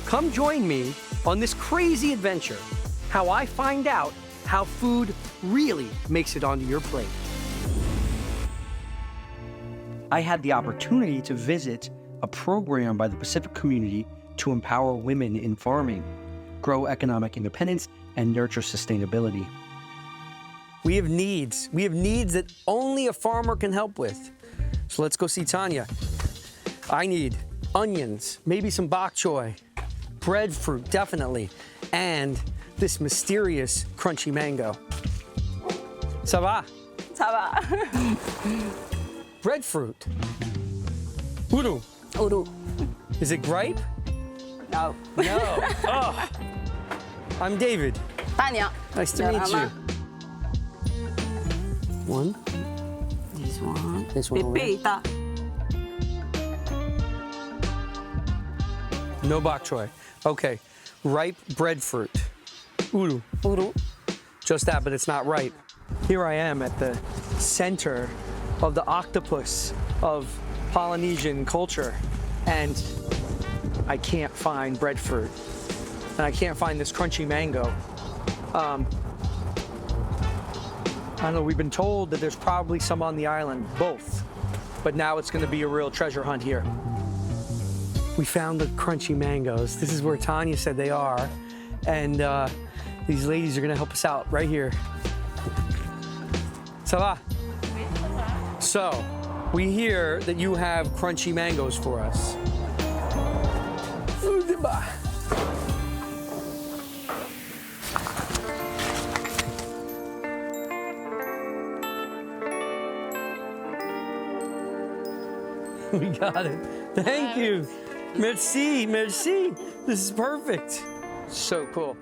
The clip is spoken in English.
Come join me on this crazy adventure, how I find out how food really makes it onto your plate. I had the opportunity to visit a program by the Pacific Community to empower women in farming, grow economic independence, and nurture sustainability. We have needs. We have needs that only a farmer can help with. So let's go see Tanya. I need onions, maybe some bok choy, breadfruit, definitely, and this mysterious crunchy mango. Ça va? Ça va. Breadfruit. Uru. Uru. Is it grape? No. No. Oh. I'm David. Tanya. Nice to meet you. One. This one. This one. Pepita. No bok choy. Okay. Ripe breadfruit. Uru. Uru. Just that, but it's not ripe. Here I am at the center of the octopus of Polynesian culture, and I can't find breadfruit, and I can't find this crunchy mango. I don't know, we've been told that there's probably some on the island, both, but now it's gonna be a real treasure hunt here. We found the crunchy mangoes. This is where Tanya said they are, and these ladies are gonna help us out right here. Ça va? So, we hear that you have crunchy mangoes for us. We got it. Thank you. Merci, merci. This is perfect. So cool.